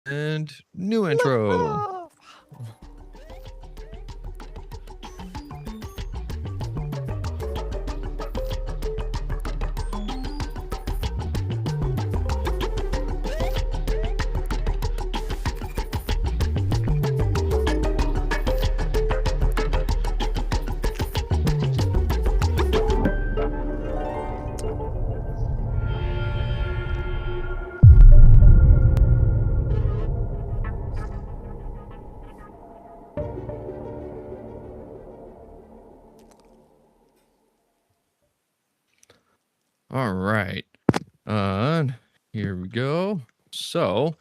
And new intro. Love. All right. Here we go. So,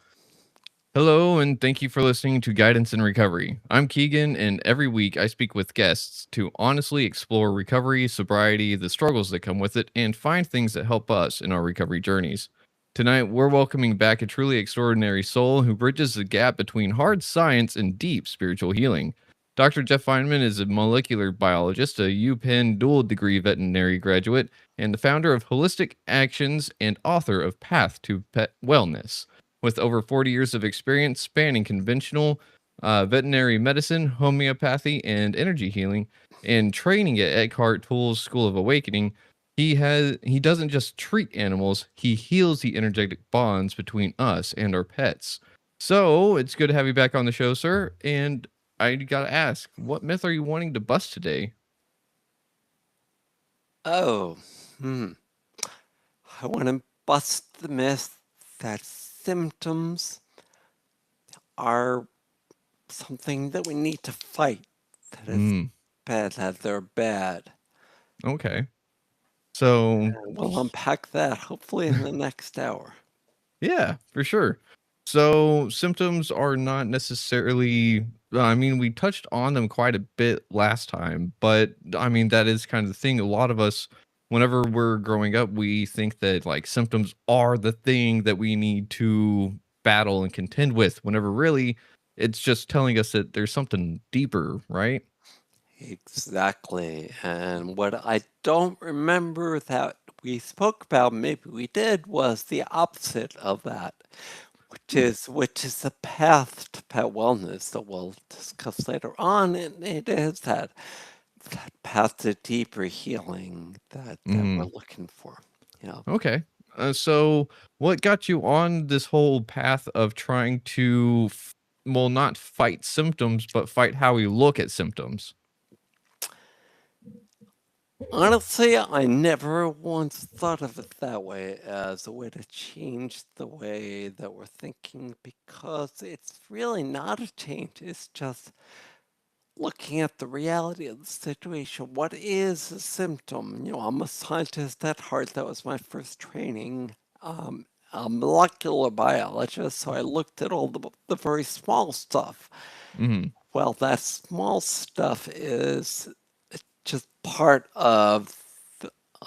hello and thank you for listening to Guidance in Recovery. I'm Keegan, and every week I speak with guests to honestly explore recovery, sobriety, the struggles that come with it, and find things that help us in our recovery journeys. Tonight, we're welcoming back a truly extraordinary soul who bridges the gap between hard science and deep spiritual healing. Dr. Jeff Feinman is a molecular biologist, a UPenn dual degree veterinary graduate, and the founder of Holistic Actions and author of Path to Pet Wellness. With over 40 years of experience spanning conventional veterinary medicine, homeopathy, and energy healing, and training at Eckhart Tolle's School of Awakening, he doesn't just treat animals, he heals the energetic bonds between us and our pets. So it's good to have you back on the show, sir. And I gotta ask, what myth are you wanting to bust today? Oh, I want to bust the myth that symptoms are something that we need to fight. That is Mm, bad, that they're bad. okay. So And we'll unpack that hopefully in the next hour. yeah, for sure. So symptoms are not necessarily, I mean, we touched on them quite a bit last time, but I mean, that is kind of the thing. A lot of us, whenever we're growing up, we think that like symptoms are the thing that we need to battle and contend with, whenever really it's just telling us that there's something deeper, right? Exactly. And what I don't remember that we spoke about, maybe we did, was the opposite of that, Hmm. which is the path to pet wellness that we'll discuss later on. And it is that path to deeper healing that we're Mm, looking for. You know, okay. So what got you on this whole path of trying to well, not fight symptoms, but fight how we look at symptoms? honestly, I never once thought of it that way as a way to change the way that we're thinking because it's really not a change. It's just looking at the reality of the situation. What is a symptom? You know, I'm a scientist at heart. That was my first training. A molecular biologist, so I looked at all the very small stuff. Mhm. Well, that small stuff is just part of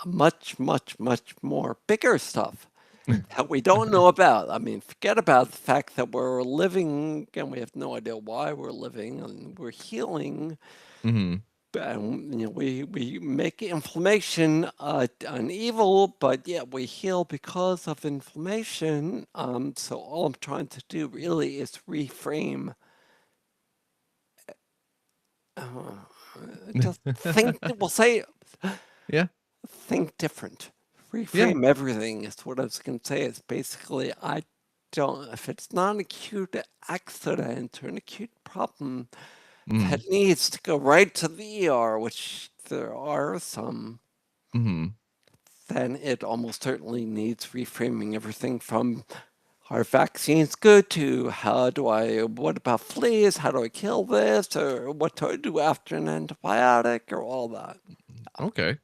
much, much, much more bigger stuff that we don't know about. I mean, forget about the fact that we're living and we have no idea why we're living and we're healing. Mhm. And, you know, we make inflammation an evil, but yet we heal because of inflammation. So all I'm trying to do really is reframe. Uh, just think. We'll say Yeah. think different. Yeah. Reframe everything is what I was going to say. Is basically I don't. If it's not an acute accident or an acute problem that Mhm. needs to go right to the ER, which there are some, Mhm. then it almost certainly needs reframing everything from are vaccines good to how do I, what about fleas? How do I kill this? Or what do I do after an antibiotic or all that? Okay.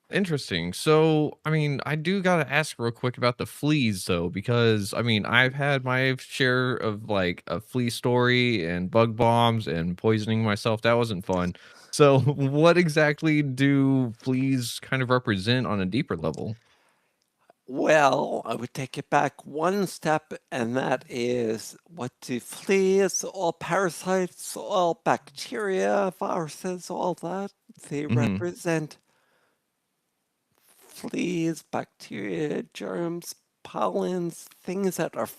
Interesting. So, I mean, I do gotta ask real quick about the fleas though, because I mean, I've had my share of like a flea story and bug bombs and poisoning myself. That wasn't fun. So, what exactly do fleas kind of represent on a deeper level? Well, I would take it back one step, and that is what do fleas, all parasites, all bacteria, viruses, all that, they Mhm. represent fleas, bacteria, germs, pollens, things that are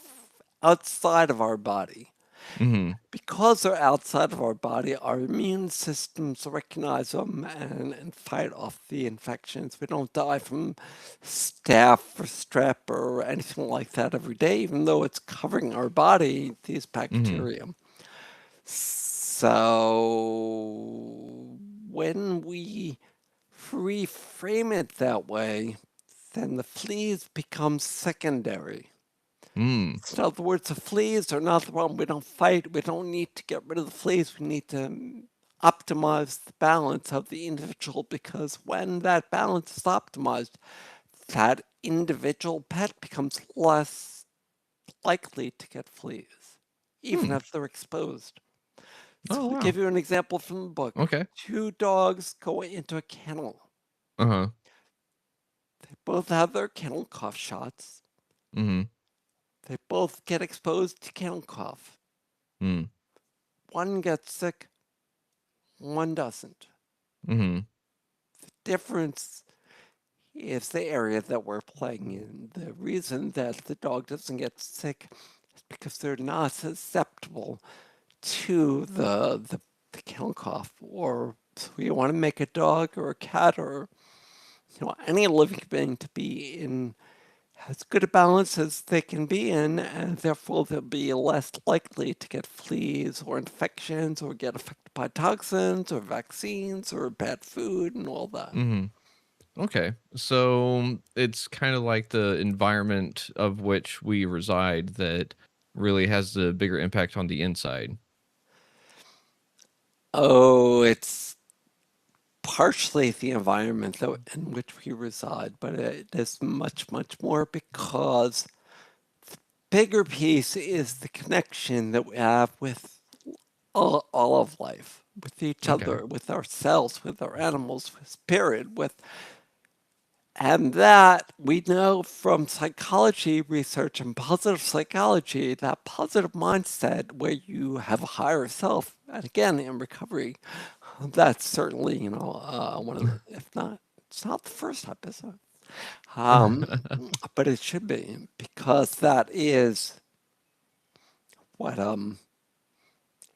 outside of our body. Mm-hmm. Because they're outside of our body, our immune systems recognize them and fight off the infections. We don't die from staph or strep or anything like that every day, even though it's covering our body, these Mm-hmm. bacteria. So when we reframe it that way, then the fleas become secondary. Mm. So in other words, the fleas are not the problem. We don't fight. We don't need to get rid of the fleas. We need to optimize the balance of the individual, because when that balance is optimized, that individual pet becomes less likely to get fleas, even Hmm. if they're exposed. So Oh I'll wow. give you an example from the book. Okay. Two dogs go into a kennel. Uh-huh. They both have their kennel cough shots. Mm-hmm. They both get exposed to kennel cough. Mm. One gets sick, one doesn't. Mm-hmm. Difference is the area that we're playing in. The reason that the dog doesn't get sick is because they're not susceptible to the kennel cough. Or so you want to make a dog or a cat or any living being to be in as good a balance as they can be in, and therefore they'll be less likely to get fleas or infections or get affected by toxins or vaccines or bad food and all that. Mm-hmm. Okay. So it's kind of like the environment of which we reside that really has the bigger impact on the inside. Oh, it's partially the environment in which we reside, but it is much, much more, because bigger piece is the connection that we have with all of life, with each Okay. other, with ourselves, with our animals, with spirit, with and that we know from psychology research and positive psychology, that positive mindset where you have a higher self, and again in recovery, that's certainly one of the, if not, it's not the first episode, um, but it should be, because that is what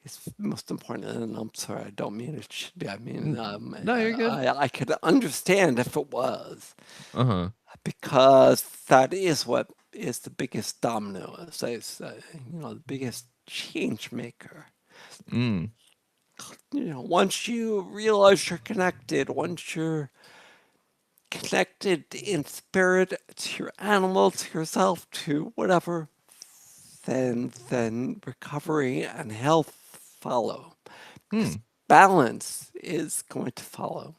is most important. And I'm sorry, I don't mean it should be. I mean, No, you're good. I could understand if it was, Uh-huh. because that is what is the biggest domino, as I say, the biggest change maker. Mm. Once you realize you're connected, once you're connected in spirit to your animal, to yourself, to whatever, then recovery and health follow, because Hmm. balance is going to follow.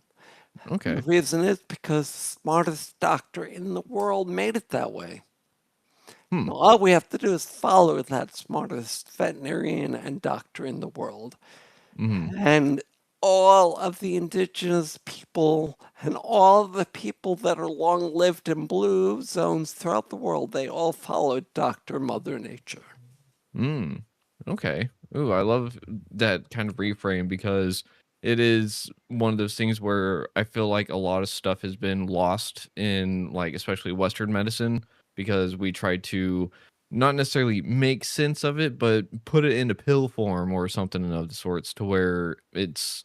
And the Okay. reason is because the smartest doctor in the world made it that way. Hmm. All we have to do is follow that smartest veterinarian and doctor in the world. Mm-hmm. And all of the indigenous people and all of the people that are long lived in blue zones throughout the world, they all followed Dr. Mother Nature. Mm. Okay. Ooh, I love that kind of reframe because it is one of those things where I feel like a lot of stuff has been lost in like especially Western medicine because we tried to not necessarily make sense of it, but put it into pill form or something of the sorts to where it's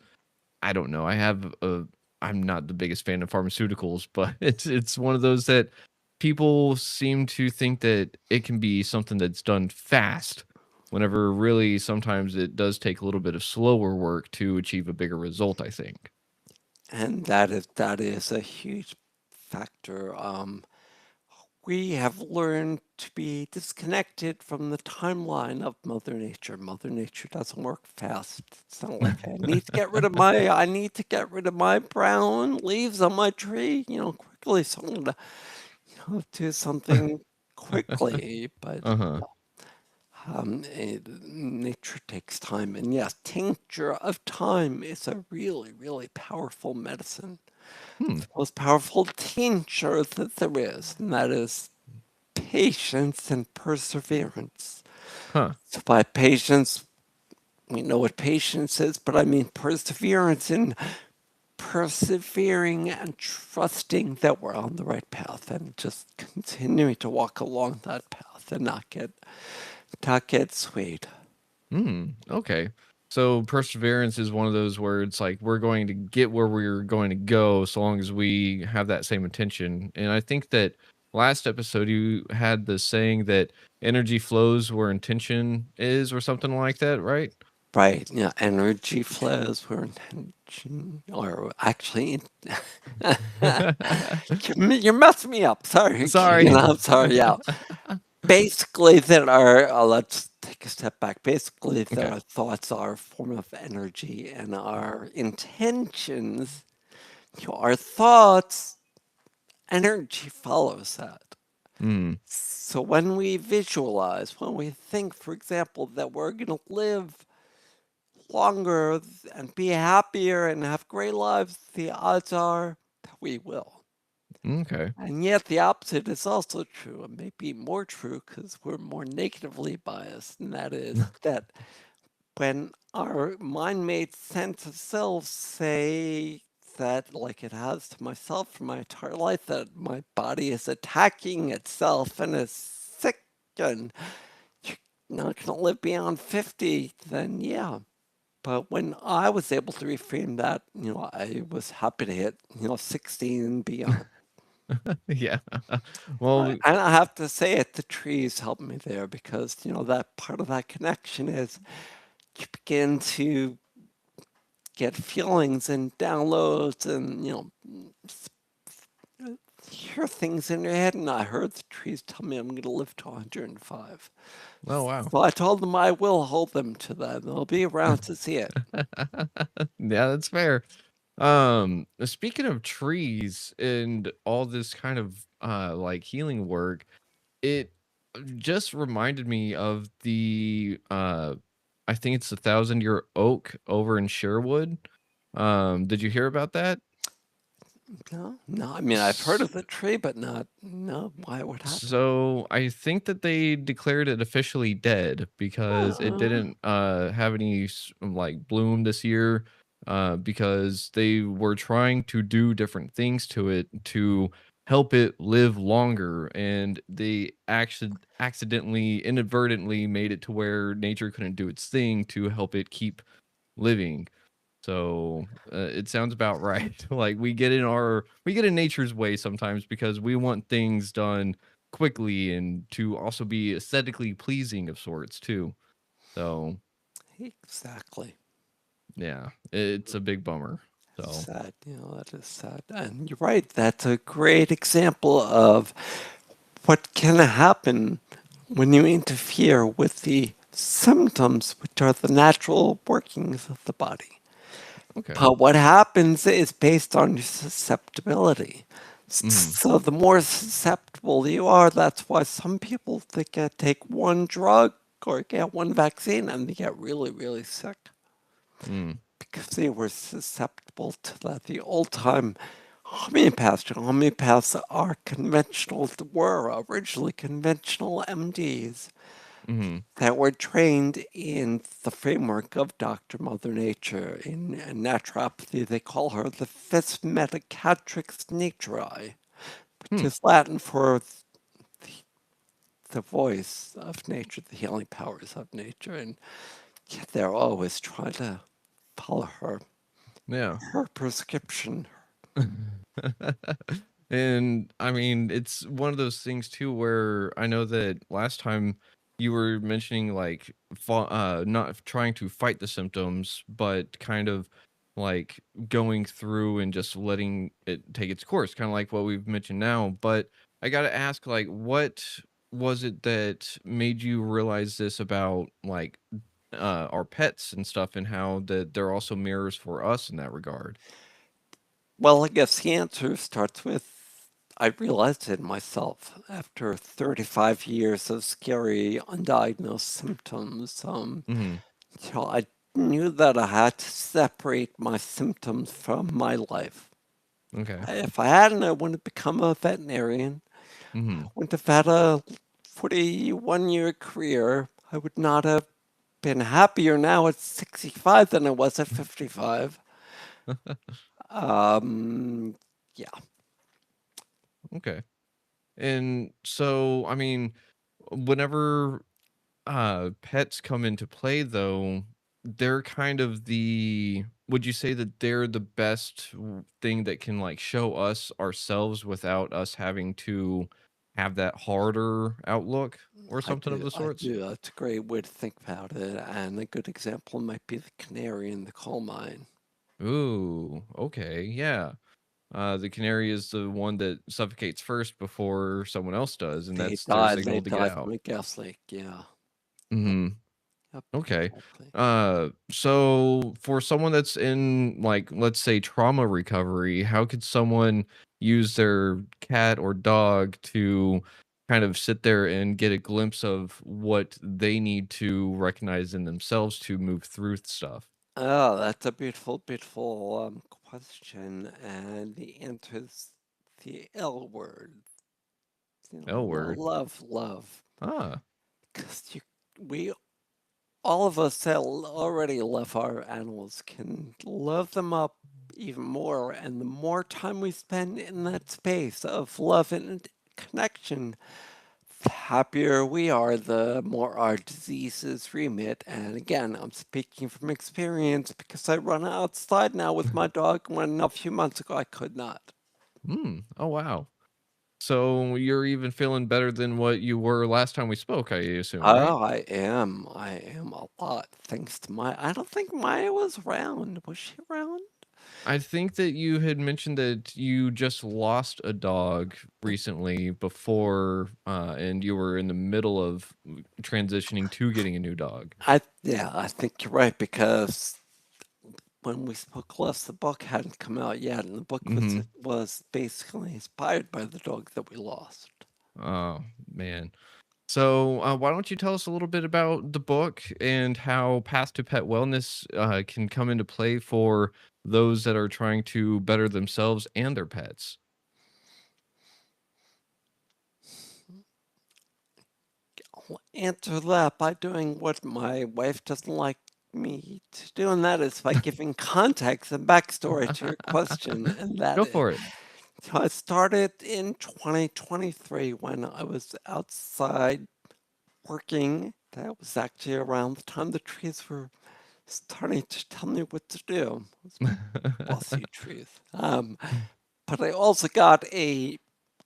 I don't know. I'm not the biggest fan of pharmaceuticals, but it's one of those that people seem to think that it can be something that's done fast, whenever really sometimes it does take a little bit of slower work to achieve a bigger result, I think. And that is a huge factor. We have learned to be disconnected from the timeline of Mother Nature. Mother Nature doesn't work fast. It's not like I need to get rid of my brown leaves on my tree, quickly. So I'm gonna, do something quickly. But Uh-huh. nature takes time. And yes, tincture of time is a really, really powerful medicine. Hmm. The most powerful tincture that there is, and that is patience and perseverance. Huh. So by patience, we know what patience is, but I mean perseverance in persevering and trusting that we're on the right path and just continuing to walk along that path and not get Tuck it, sweet. Okay. So perseverance is one of those where it's like we're going to get where we're going to go so long as we have that same intention. And I think that last episode you had the saying that energy flows where intention is or something like that, right? Right, yeah, energy flows where intention, or actually, you're messing me up. Sorry, Sorry. I'm sorry, yeah. Basically, that our, let's take a step back. Basically, that Okay. our thoughts are a form of energy, and our intentions, our thoughts, energy follows that. Mm, So when we visualize, when we think, for example, that we're going to live longer and be happier and have great lives, the odds are that we will. okay. And yet the opposite is also true, and maybe more true because we're more negatively biased, and that is that when our mind-made sense of self say that, like it has to myself for my entire life, that my body is attacking itself and is sick and you're not going to live beyond 50, then yeah. But when I was able to reframe that, I was happy to hit, 16 and beyond. Yeah. Well, And I have to say it, the trees helped me there because, that part of that connection is you begin to get feelings and downloads and, hear things in your head. And I heard the trees tell me I'm going to live to 105. oh wow. So I told them I will hold them to that. They'll be around to see it. Yeah, that's fair. Speaking of trees and all this kind of like healing work, it just reminded me of the I think it's the 1,000 year oak over in Sherwood. Did you hear about that? No, no. I mean, I've heard of the tree, but not, no. Why? What happened? So I think that they declared it officially dead because it Uh, didn't have any like bloom this year because they were trying to do different things to it to help it live longer, and they actually accidentally inadvertently made it to where nature couldn't do its thing to help it keep living. So, it sounds about right. Like, we get in nature's way sometimes because we want things done quickly and to also be aesthetically pleasing of sorts too. So, exactly. yeah, it's a big bummer. So, Sad. That is sad. And you're right. That's a great example of what can happen when you interfere with the symptoms, which are the natural workings of the body. okay. But what happens is based on your susceptibility. Mhm. So the more susceptible you are, that's why some people they can take one drug or get one vaccine and they get really, really sick Mm. because they were susceptible to that. The old time homeopaths are conventional, were originally conventional MDs Mhm. that were trained in the framework of Dr. Mother Nature. In naturopathy, they call her the Vis Medicatrix Naturae, which Hmm. is Latin for the voice of nature, the healing powers of nature. And yet they're always trying to follow Yeah. her prescription. And I mean, it's one of those things too where I know that last time you were mentioning like not trying to fight the symptoms, but kind of like going through and just letting it take its course, kind of like what we've mentioned now. But I got to ask, like, what was it that made you realize this about like our pets and stuff, and how that they're also mirrors for us in that regard? Well, I guess the answer starts with I realized it myself after 35 years of scary undiagnosed symptoms. Hmm. I knew that I had to separate my symptoms from my life. Okay. If I hadn't, I wouldn't have become a veterinarian. I Mhm. wouldn't have had a 41-year career. I would not have been happier now at 65 than I was at 55. Um, yeah. Okay. And so, I mean, whenever pets come into play though, they're kind of the would you say that they're the best thing that can like show us ourselves without us having to have that harder outlook or I something of do, the I sorts? do. That's a great way to think about it. And a good example might be the canary in the coal mine. Ooh, okay, yeah. The canary is the one that suffocates first before someone else does, and They that's their died. They signal to get died out. from a gas leak. Yeah. Yep. Mhm. Yep. Okay. Exactly. So for someone that's in like let's say trauma recovery, how could someone use their cat or dog to kind of sit there and get a glimpse of what they need to recognize in themselves to move through stuff? Oh, that's a beautiful, beautiful question. And the answer is the L word. L word. Love, love. Ah. Because we, all of us that already love our animals can love them up even more. And the more time we spend in that space of love and connection, the happier we are, the more our diseases remit. And again, I'm speaking from experience because I run outside now with my dog when a few months ago I could not. Oh wow. So you're even feeling better than what you were last time we spoke, I assume, right? Oh, I am a lot thanks to Maya. I don't think Maya was around. Was she around? I think that you had mentioned that you just lost a dog recently before, and you were in the middle of transitioning to getting a new dog. Yeah, I think you're right because when we spoke last, the book hadn't come out yet, and the book Mhm. was basically inspired by the dog that we lost. Oh, man. So, why don't you tell us a little bit about the book and how Path to Pet Wellness, can come into play for those that are trying to better themselves and their pets? I'll answer that by doing what my wife doesn't like me to do, and that is by giving context and backstory to your question. And that Go is, for it. so I started in 2023 when I was outside working. That was actually around the time the trees were starting to tell me what to do. It was bossy trees. But I also got a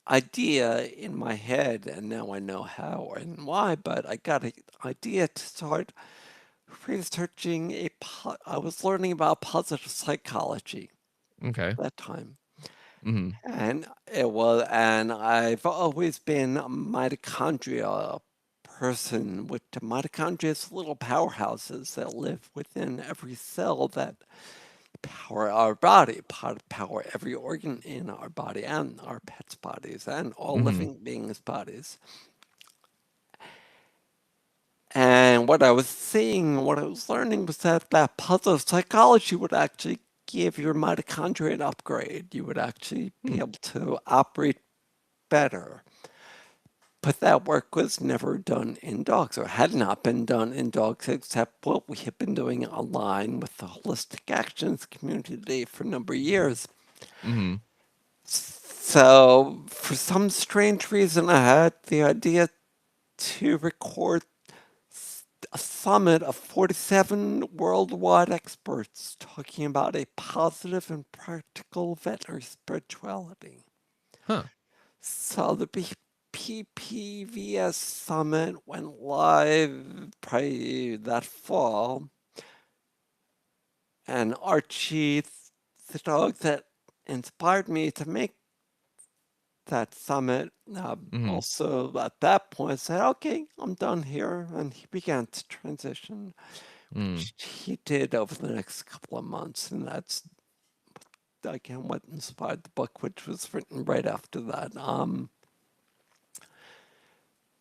idea in my head, and now I know how and why, but I got an idea to start researching I was learning about positive psychology Okay. at that time. Mhm. And I've always been a mitochondria person, with the mitochondria is little powerhouses that live within every cell that power our body, power every organ in our body and our pets' bodies and all Mhm. living beings' bodies. And what I was seeing, what I was learning was that positive psychology would actually give your mitochondria an upgrade. You would actually be Hmm. able to operate better. But that work was never done in dogs, or had not been done in dogs, except what we have been doing online with the holistic actions community for a number of years. Mhm. So, for some strange reason, I had the idea to record a summit of 47 worldwide experts talking about a positive and practical veterinary spirituality. Huh. So the PPVS summit went live probably that fall, and Archie, the dog that inspired me to make that summit, Mhm. also at that point said, "Okay, I'm done here," and he began to transition, Mm. which he did over the next couple of months, and that's again what inspired the book, which was written right after that.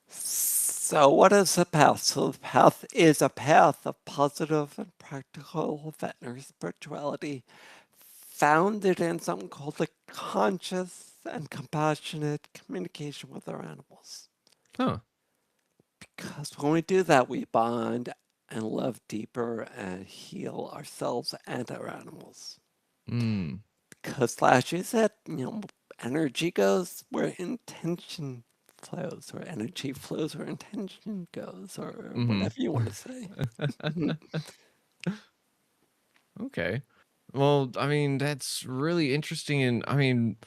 So, what is the path? So, the path is a path of positive and practical veterinary spirituality founded in something called the conscious and compassionate communication with our animals. Huh. Because when we do that, we bond and love deeper and heal ourselves and our animals. Mm. Because, as you said, energy goes where intention flows, or energy flows, or intention goes, or Mm-hmm. whatever you want to say. Okay. Well, I mean, that's really interesting. And I mean,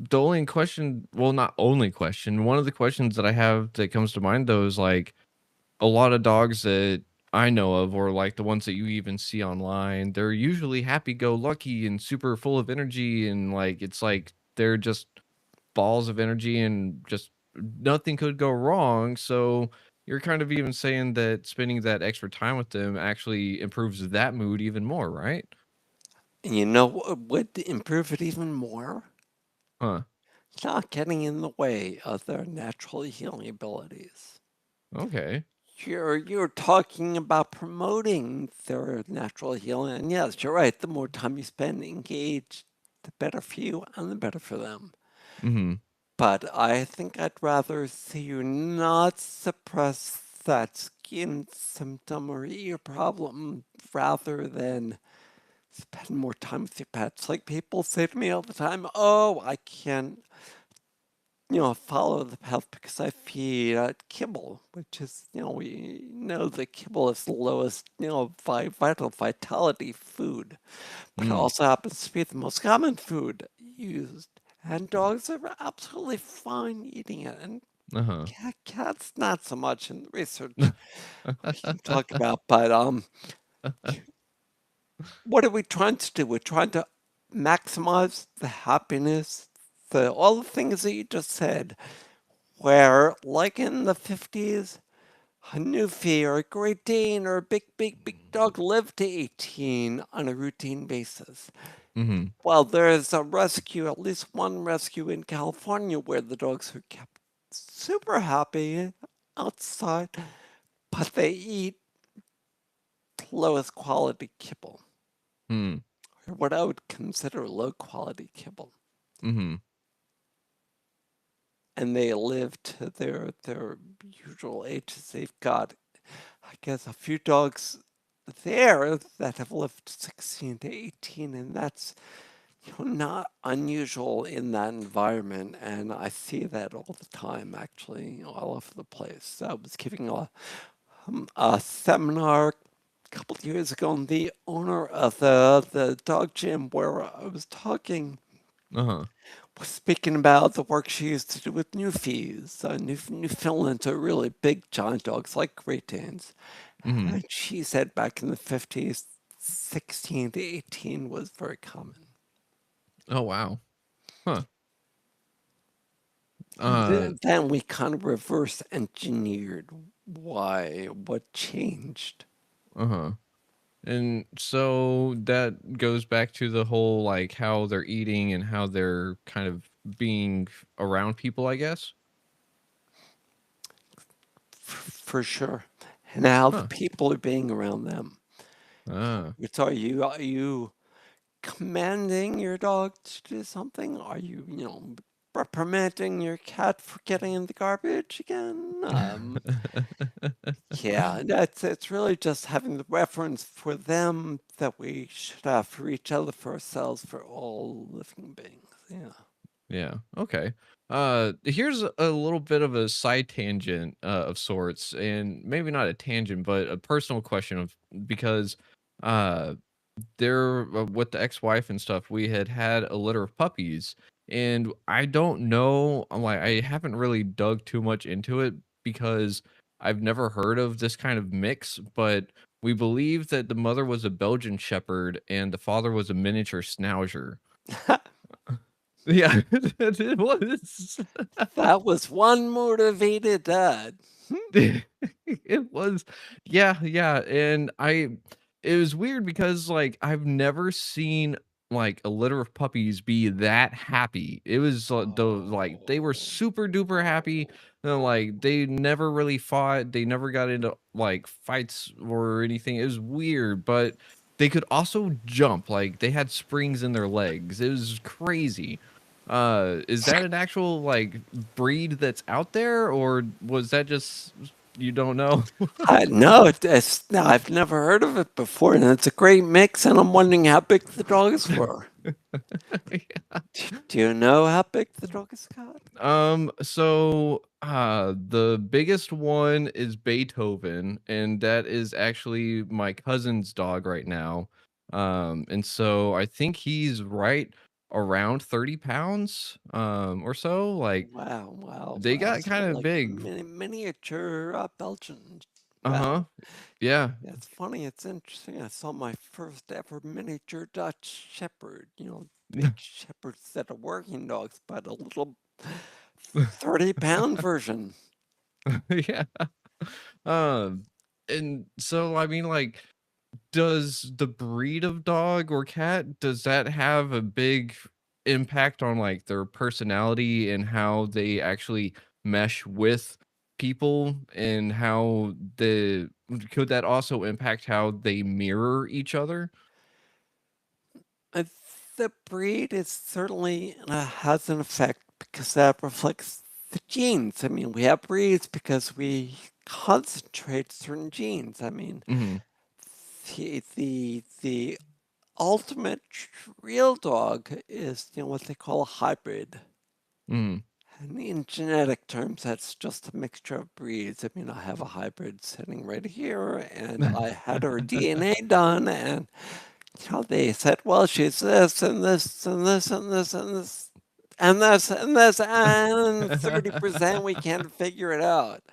the only question, well, not only question, one of the questions that I have that comes to mind though is like a lot of dogs that I know of, or like the ones that you even see online, they're usually happy go lucky and super full of energy. And like, it's like they're just balls of energy and just nothing could go wrong. So you're kind of even saying that spending that extra time with them actually improves that mood even more, right? And you know what would improve it even more? Huh. Not getting in the way of their natural healing abilities. Okay. You're talking about promoting their natural healing, and yes, you're right. The more time you spend engaged, the better for you and the better for them. Mm-hmm. But I think I'd rather see you not suppress that skin symptom or ear problem rather than spend more time with your pets. Like people say to me all the time, oh, I can't, follow the path because I feed kibble, which is, we know that kibble is the lowest, vital vitality food, but it Mm. also happens to be the most common food used. And dogs are absolutely fine eating it, and Uh-huh. cats not so much in the research we can talk about. But what are we trying to do? We're trying to maximize the happiness, all the things that you just said. Where, like in the 50s, a Newfie or a Great Dane or a big dog lived to 18 on a routine basis. Mm-hmm. Well, there's a rescue, at least one rescue in California where the dogs are kept super happy outside, but they eat lowest quality kibble, Mm. or what I would consider low quality kibble. Mm-hmm. And they live to their usual ages. They've got, I guess, a few dogs there that have lived 16 to 18, and that's not unusual in that environment. And I see that all the time, actually, all over the place. I was giving a seminar a couple of years ago, and the owner of the dog gym where I was talking Uh-huh. was speaking about the work she used to do with Newfies. Newfoundlands are really big giant dogs like Great Danes. Mm-hmm. And she said back in the 50s, 16 to 18 was very common. Oh wow. Huh. And Uh then we kind of reverse engineered what changed. uh-huh. And so that goes back to the whole like how they're eating and how they're kind of being around people, I guess. For sure. And how the Huh. people are being around them. Ah. It's, are you commanding your dog to do something? Are you, reprimanding your cat for getting in the garbage again? Yeah, it's really just having the reference for them that we should have for each other, for ourselves, for all living beings. Yeah. Yeah. Okay. Here's a little bit of a side tangent of sorts, and maybe not a tangent, but a personal question of because uh there with the ex-wife and stuff, we had a litter of puppies, and I don't know, I'm like I haven't really dug too much into it because I've never heard of this kind of mix, but we believe that the mother was a Belgian shepherd and the father was a miniature schnauzer. Yeah, it was. That was one motivated dad. It was yeah, and it was weird because, like, I've never seen, like, a litter of puppies be that happy. It was, they were super duper happy, and, like, they never really fought, they never got into, like, fights or anything. It was weird, but they could also jump, like, they had springs in their legs. It was crazy. Is that an actual, like, breed that's out there, or was that just you don't know? No, no, I've never heard of it before, and it's a great mix, and I'm wondering how big the dogs were. Do you know how big the dog has got? The biggest one is Beethoven, and that is actually my cousin's dog right now. And so I think he's right around 30 pounds, or so. Like Wow, wow, they wow. got So kind of like a big. miniature Belgian. Uh-huh. Wow. Yeah. Yeah, it's funny. It's interesting. I saw my first ever miniature Dutch Shepherd. Big shepherds that are working dogs, but a little 30-pound version. Yeah. Um, and so I mean, like, does the breed of dog or cat, does that have a big impact on, like, their personality and how they actually mesh with people, and how the could that also impact how they mirror each other? Uh, The breed is certainly has an effect because that reflects the genes. I mean, we have breeds because we concentrate certain genes. I mean, Mhm, the ultimate real dog is what they call a hybrid. mhm. And in genetic terms, that's just a mixture of breeds. I mean, I have a hybrid sitting right here, and I had her DNA done, and they said, well, she's this and this and this and this and this and this and this, and 30% we can't figure it out.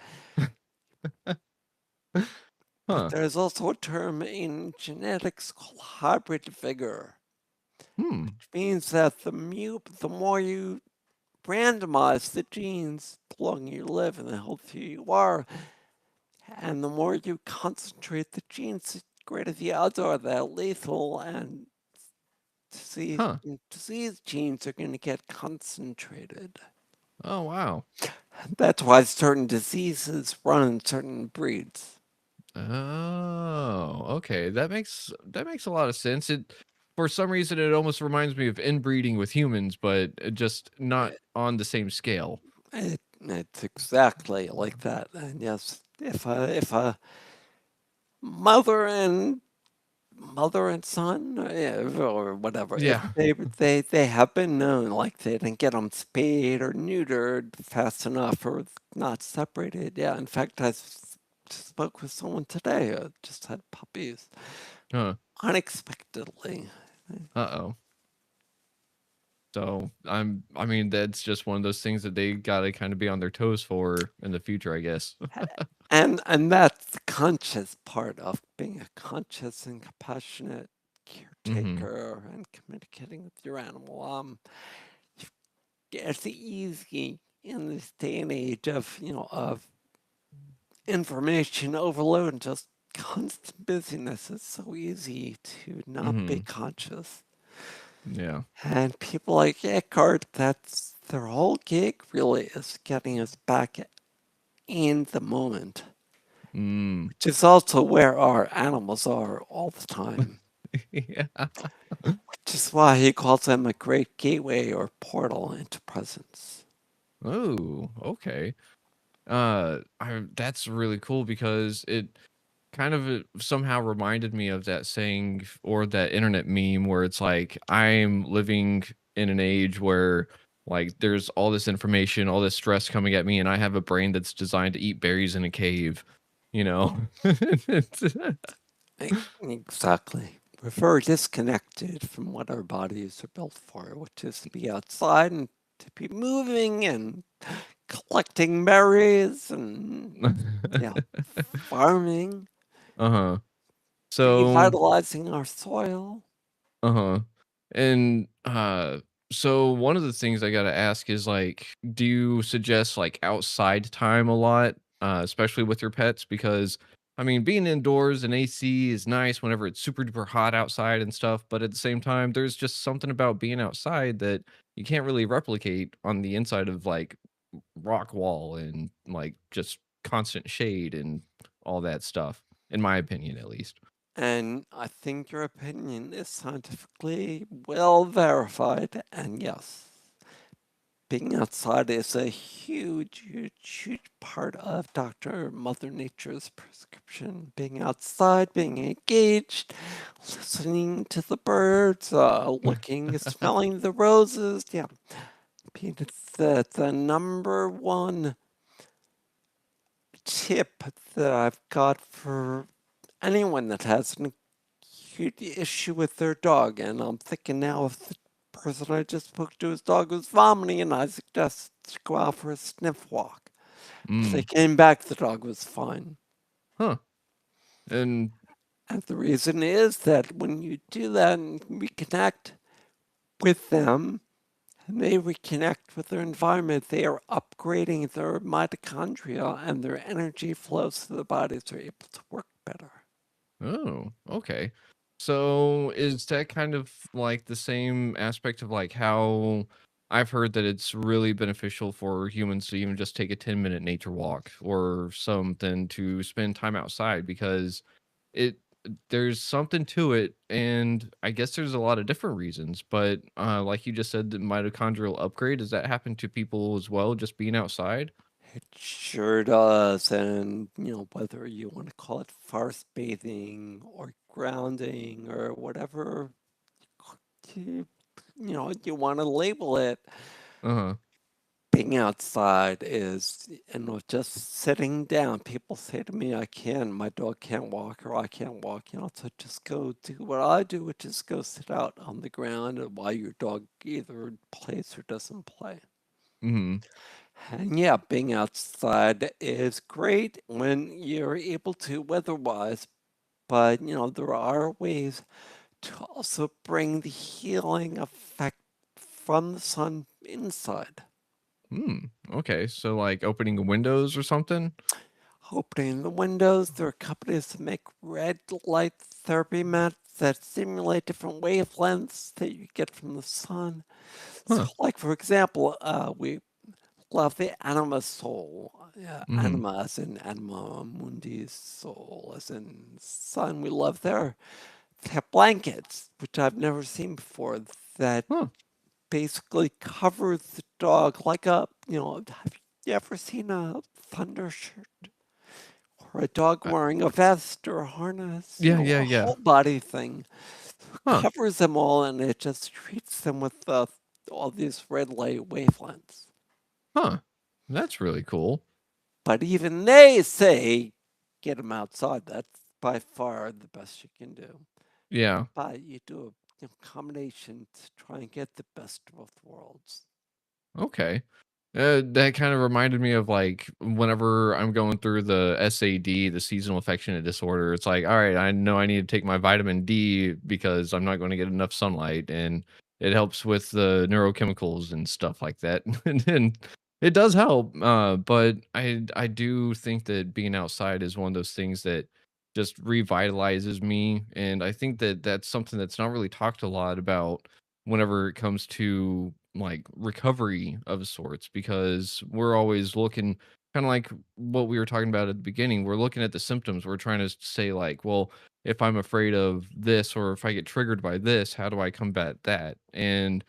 But Huh. there's also a term in genetics called hybrid vigor, Hmm. which means that the more you randomize the genes, the longer you live and the healthier you are, and the more you concentrate the genes, the greater the odds are that lethal and disease, Huh. disease genes are going to get concentrated. Oh, wow. That's why certain diseases run in certain breeds. Oh, okay. That makes a lot of sense. It for some reason it almost reminds me of inbreeding with humans, but just not on the same scale. It's exactly like that. And yes, if a mother and son, or whatever, if Yeah. they have been known, like they didn't get them spayed or neutered fast enough or not separated. Yeah, in fact, spoke with someone today who just had puppies Huh. unexpectedly. Uh-oh. So, I mean, that's just one of those things that they gotta kinda be on their toes for in the future, I guess. And that's the conscious part of being a conscious and compassionate Mhm. caretaker and communicating with your animal. It's easy in this day and age of information overload and just constant busyness. It's so easy to not be Mhm. conscious. Yeah. And people like Eckhart, that's their whole gig really is getting us back in the moment, Mm. which is also where our animals are all the time. Yeah. Which is why he calls them a great gateway or portal into presence. Oh, okay. That's really cool because it kind of somehow reminded me of that saying or that internet meme where it's like I'm living in an age where like there's all this information, all this stress coming at me, and I have a brain that's designed to eat berries in a cave, you know? Exactly. We're very disconnected from what our bodies are built for, which is to be outside and to be moving and collecting berries and, yeah, farming, Uh-huh. So revitalizing our soil. uh-huh. And so one of the things I gotta ask is like, do you suggest like outside time a lot, especially with your pets? Because I mean, being indoors and AC is nice whenever it's super duper hot outside and stuff, but at the same time, there's just something about being outside that you can't really replicate on the inside of like rock wall and like just constant shade and all that stuff, in my opinion, at least. And I think your opinion is scientifically well verified. And yes, being outside is a huge, huge, huge part of Dr. Mother Nature's prescription. Being outside, being engaged, listening to the birds, looking, smelling the roses. Yeah, it's the number one tip that I've got for anyone that has an acute issue with their dog. And I'm thinking now of the person I just spoke to, his dog was vomiting, and I suggested to go out for a sniff walk. They Mm. came back, the dog was fine. Huh. And And the reason is that when you do that and reconnect with them, and they reconnect with their environment, they are upgrading their mitochondria and their energy flows to the body, so they're able to work better. oh, okay. So is that kind of like the same aspect of like how I've heard that it's really beneficial for humans to even just take a 10-minute nature walk or something to spend time outside because it there's something to it, and I guess there's a lot of different reasons, but like you just said, the mitochondrial upgrade, does that happen to people as well, just being outside? It sure does. And, whether you want to call it forest bathing or grounding or whatever you want to label it, Uh-huh. being outside is, just sitting down. People say to me, my dog can't walk or I can't walk, so just go do what I do, which is go sit out on the ground while your dog either plays or doesn't play. Mhm. And yeah, being outside is great when you're able to weather-wise, but there are ways to also bring the healing effect from the sun inside. Hmm. Okay, so, like, opening the windows or something? Opening the windows, there are companies that make red light therapy mats that simulate different wavelengths that you get from the sun. So, Huh. like for example, we love the anima soul. Yeah, Mhm. anima as in anima mundi, soul as in sun. We love their blankets, which I've never seen before, that Huh. basically cover the dog like have you ever seen a thunder shirt? Or a dog Uh, wearing a vest or a harness, yeah, yeah, a yeah. whole body thing. Huh. Covers them all and it just treats them with all these red light wavelengths. Huh. That's really cool. But even they say, get them outside. That's by far the best you can do. Yeah. But you do a combination to try and get the best of both worlds. Okay. That kind of reminded me of like whenever I'm going through the SAD, the seasonal affectionate disorder. It's like, all right, I know I need to take my vitamin D because I'm not going to get enough sunlight, and it helps with the neurochemicals and stuff like that. And it does help. But I do think that being outside is one of those things that just revitalizes me, and I think that that's something that's not really talked a lot about whenever it comes to like recovery of sorts because we're always looking kind of like what we were talking about at the beginning. We're looking at the symptoms. We're trying to say like, well, if I'm afraid of this or if I get triggered by this, how do I combat that? And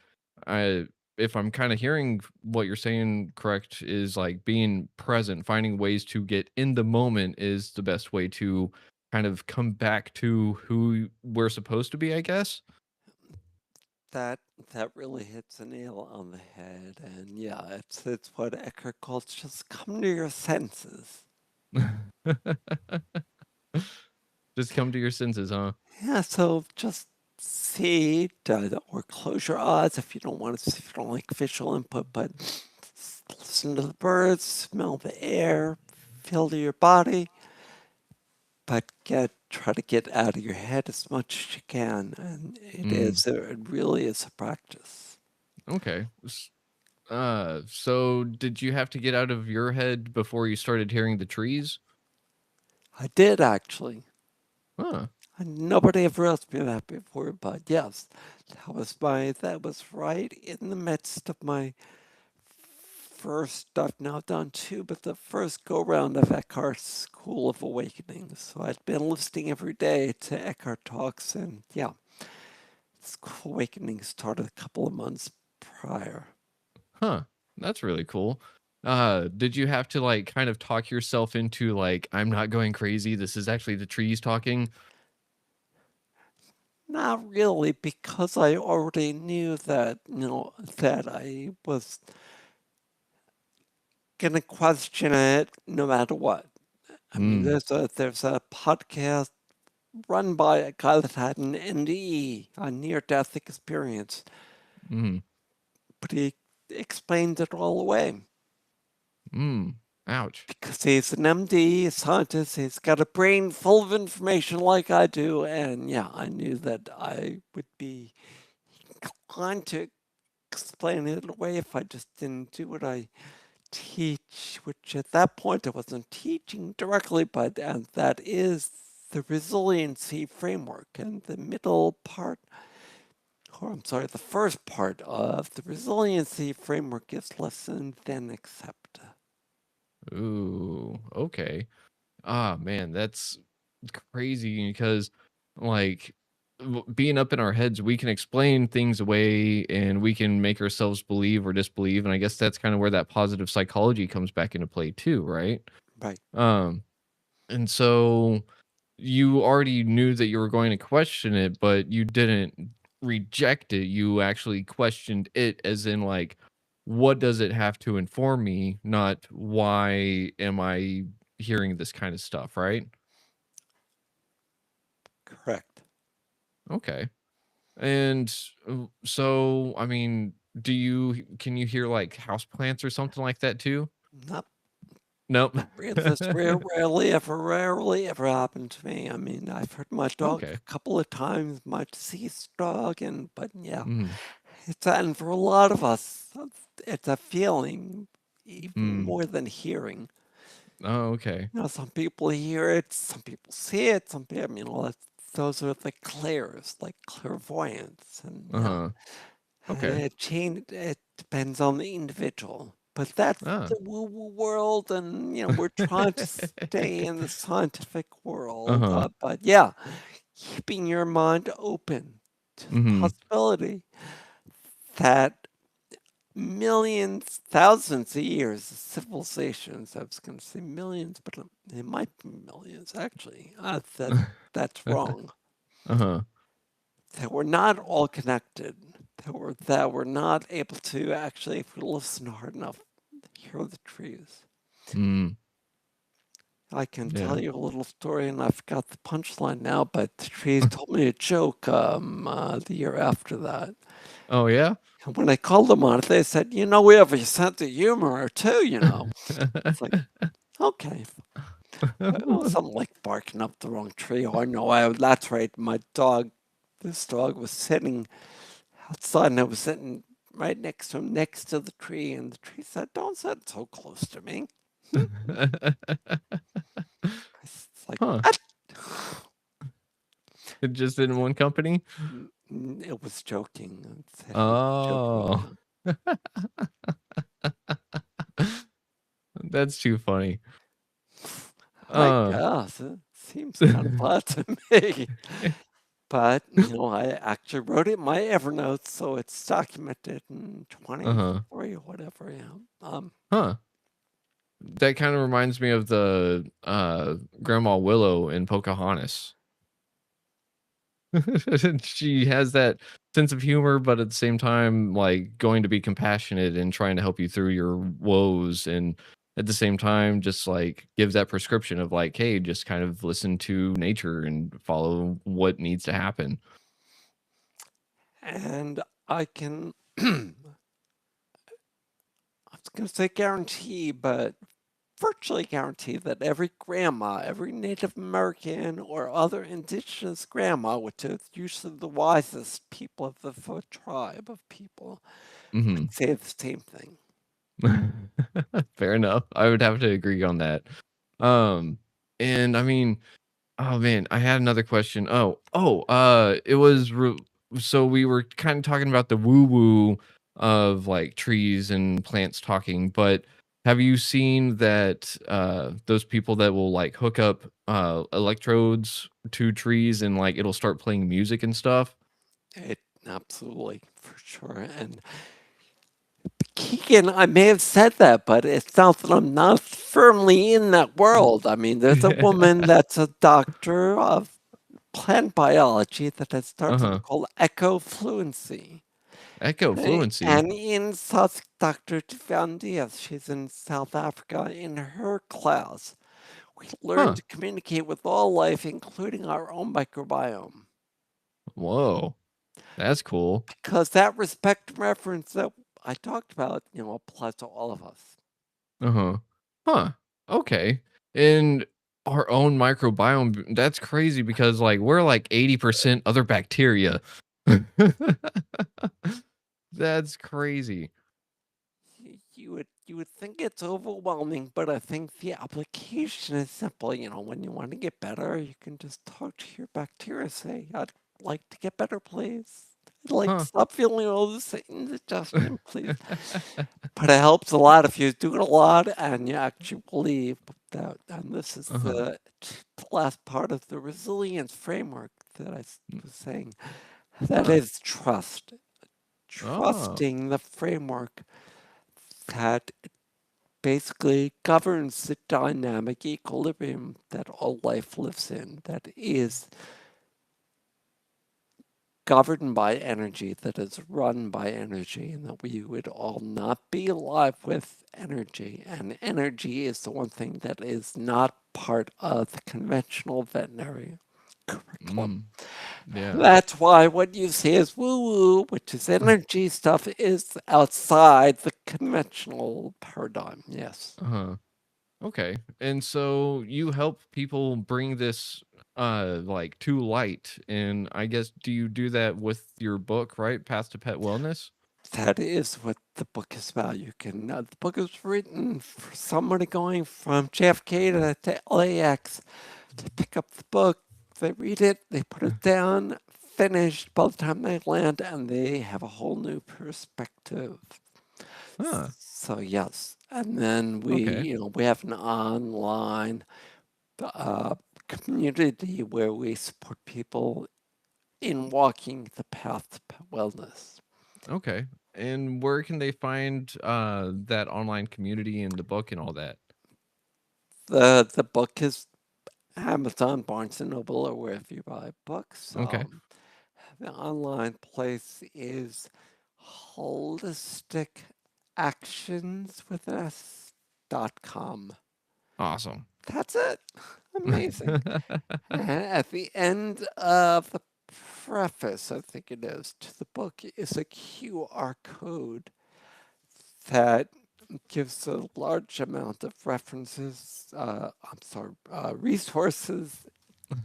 I if I'm kind of hearing what you're saying correct is like being present, finding ways to get in the moment is the best way to kind of come back to who we're supposed to be, I guess. That that really hits a nail on the head. And yeah, it's what Eckhart calls just come to your senses. Just come to your senses, huh? Yeah, so just see or close your eyes if you don't want to, if you don't like visual input, but listen to the birds, smell the air, feel to your body, but try to get out of your head as much as you can. And Mm, it really is a practice. okay. So did you have to get out of your head before you started hearing the trees? I did actually. Huh. And nobody ever asked me that before, but yes, that was right in the midst of my first, I've now done two, but the first go round of Eckhart's School of Awakening. So I'd been listening every day to Eckhart talks, and yeah, School of Awakening started a couple of months prior. Huh. That's really cool. Did you have to like kind of talk yourself into like, I'm not going crazy. This is actually the trees talking? Not really, because I already knew that, that I was gonna question it no matter what. I mean, Mm, there's a podcast run by a guy that had an NDE, a near-death experience, mm, but he explained it all away. mm. Ouch. Because he's an MD, a scientist, he's got a brain full of information like I do, and yeah, I knew that I would be inclined to explain it away if I just didn't do what I teach, which at that point I wasn't teaching directly, but that is the resiliency framework. And the middle part, or I'm sorry, the first part of the resiliency framework is listen, then accept. Ooh, okay. Ah, man, that's crazy because, like, being up in our heads, we can explain things away and we can make ourselves believe or disbelieve. And I guess that's kind of where that positive psychology comes back into play too, right? Right, Um, and so you already knew that you were going to question it, but you didn't reject it. You actually questioned it, as in, like, what does it have to inform me? Not why am I hearing this kind of stuff, right? correct. Okay. And so, I mean, can you hear like house plants or something like that too? Not Nope. this rarely ever happened to me. I mean, I've heard my dog Okay. a couple of times, my deceased dog, but yeah, Mm. and for a lot of us, it's a feeling even Mm. more than hearing. Oh, okay. Some people hear it, some people see it, some people, those are the clairs, like clairvoyance, and yeah, Uh-huh. Okay. it depends on the individual. But that's Ah. the woo-woo world, and we're trying to stay in the scientific world. Uh-huh. But yeah, keeping your mind open to the Mhm. possibility that millions, thousands of years of civilizations, I was going to say millions, but it might be millions actually. That's wrong. Uh-huh. That we're not all connected. That we're not able to actually, if we listen hard enough, hear the trees. Mm. I can Yeah. tell you a little story, and I forgot the punchline now, but the trees told me a joke the year after that. Oh, yeah? And when I called them on it, they said, we have a sense of humor too. It's like, okay, something like barking up the wrong tree. Oh, no, that's right. This dog was sitting outside, and I was sitting right next to him, next to the tree, and the tree said, "Don't sit so close to me." It's like, Huh. what? It just didn't want company? It was joking. It said he was joking. Oh. That's too funny. I Uh, guess it seems kind of odd to me. But, I actually wrote it in my Evernote, so it's documented in uh-huh. 23 or whatever, yeah. Huh. That kind of reminds me of the Grandma Willow in Pocahontas. She has that sense of humor, but at the same time, like going to be compassionate and trying to help you through your woes. And at the same time, just like gives that prescription of like, hey, just kind of listen to nature and follow what needs to happen. And I can, I was going to say guarantee, but virtually guarantee that every grandma, every Native American or other indigenous grandma, which is usually the wisest people of the tribe of people, would Hmm. say the same thing. Fair enough. I would have to agree on that. Um, and I mean, oh man, I had another question. It was so we were kind of talking about the woo woo of like trees and plants talking, but have you seen that those people that will like hook up electrodes to trees and like it'll start playing music and stuff? It absolutely, for sure. And Keegan, I may have said that, but it's not that I'm not firmly in that world. I mean, there's a woman that's a doctor of plant biology that has started something Uh-huh. called echo fluency. Echo fluency. And in South Dr. Van Diaz, she's in South Africa, in her class, we learn Huh. to communicate with all life, including our own microbiome. Whoa. That's cool. Because that respect and reference that I talked about, applies to all of us. Uh-huh. Huh. Okay. And our own microbiome, that's crazy because like we're like 80% other bacteria. That's crazy. You would think it's overwhelming, but I think the application is simple. When you want to get better, you can just talk to your bacteria, say, "I'd like to get better, please. I'd like to Huh. stop feeling all this indigestion, please." But it helps a lot if you do it a lot and you actually believe that. And this is Uh-huh. the last part of the resilience framework that I Mm. was saying. That Huh. is trust. Oh. Trusting the framework that basically governs the dynamic equilibrium that all life lives in, that is governed by energy, that is run by energy, and that we would all not be alive with energy. And energy is the one thing that is not part of the conventional veterinary curriculum. Mm. Yeah. That's why what you see as woo woo, which is energy stuff, is outside the conventional paradigm. Yes. Uh-huh. Okay. And so you help people bring this like to light, and I guess do you do that with your book, right? Path to Pet Wellness? That is what the book is about. The book is written for somebody going from JFK to LAX to pick up the book. They read it, they put it down, finished by the time they land, and they have a whole new perspective. Huh. So yes, and then we, Okay. we have an online uh, community where we support people in walking the path to wellness. Okay. And where can they find that online community and the book and all that? The book is Amazon, Barnes and Noble, or wherever you buy books. Okay. The online place is holistic actions with s.com. Awesome. That's it. Amazing. And at the end of the preface, I think it is, to the book is a QR code that gives a large amount of references, resources,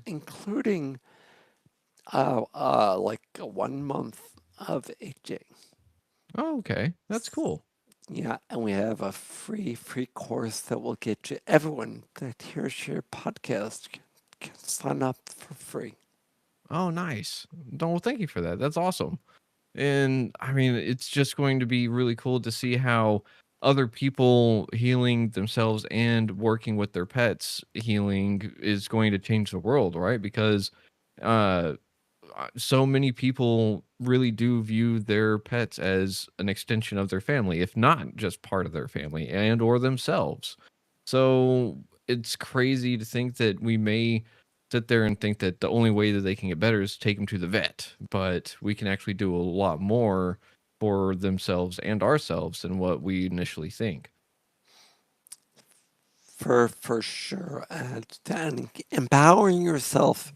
including like 1 month of aging. Oh, okay. That's cool. Yeah, and we have a free course that will get you everyone that hears your podcast can sign up for free. Oh, nice. Well, thank you for that. That's awesome. And I mean, it's just going to be really cool to see how other people healing themselves and working with their pets healing is going to change the world, right? Because uh so many people really do view their pets as an extension of their family, if not just part of their family and or themselves. So it's crazy to think that we may sit there and think that the only way that they can get better is take them to the vet, but we can actually do a lot more for themselves and ourselves than what we initially think. For sure. And empowering yourself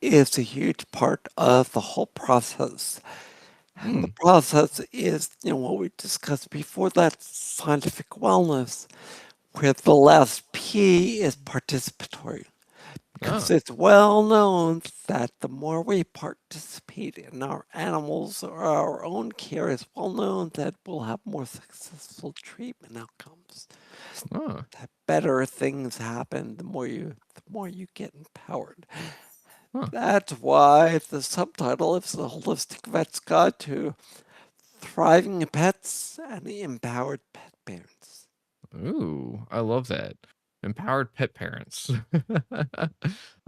is a huge part of the whole process. And the Mm. process is, what we discussed before that scientific wellness, where the last P is participatory. Because Ah. it's well known that the more we participate in our animals or our own care, it's well known that we'll have more successful treatment outcomes. Ah. That better things happen the more you get empowered. Huh. That's why the subtitle is The Holistic Vet's Guide to Thriving Pets and Empowered Pet Parents. Ooh, I love that. Empowered pet parents.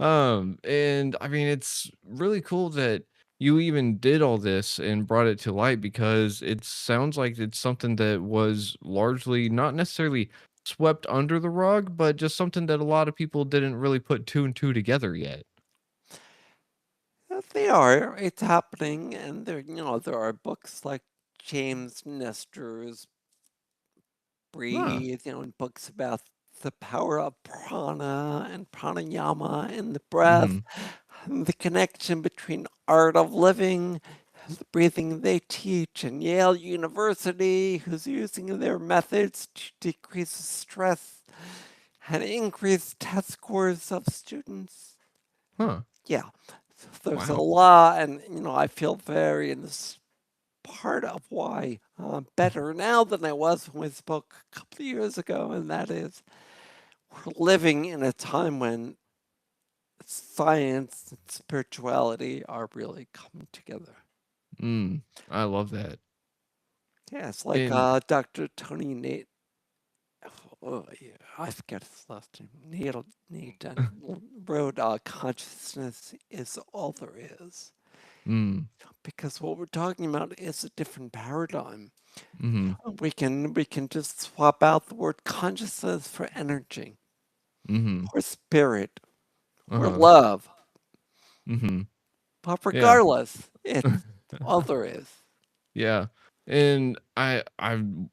And I mean, it's really cool that you even did all this and brought it to light because it sounds like it's something that was largely not necessarily swept under the rug, but just something that a lot of people didn't really put two and two together yet. They are. It's happening, and there are books like James Nestor's Huh. Breathe, and books about the power of prana and pranayama and the breath, Mhm. and the connection between art of living and the breathing they teach, and Yale University, who's using their methods to decrease stress and increase test scores of students. Huh. Yeah, there's a Wow. lot, and I feel very in this part of why I'm better now than I was when we spoke a couple of years ago, and that is we're living in a time when science and spirituality are really coming together. Mm. I love that. Yeah, it's like And Dr. Tony Nate. Oh, yeah, I forget his last name. Nate wrote "Consciousness is all there is," mm. because what we're talking about is a different paradigm. Mhm. We can just swap out the word consciousness for energy Mhm. or spirit or Uh-huh. love. Mhm. But Yeah. regardless, it's all there is. Yeah. And I'm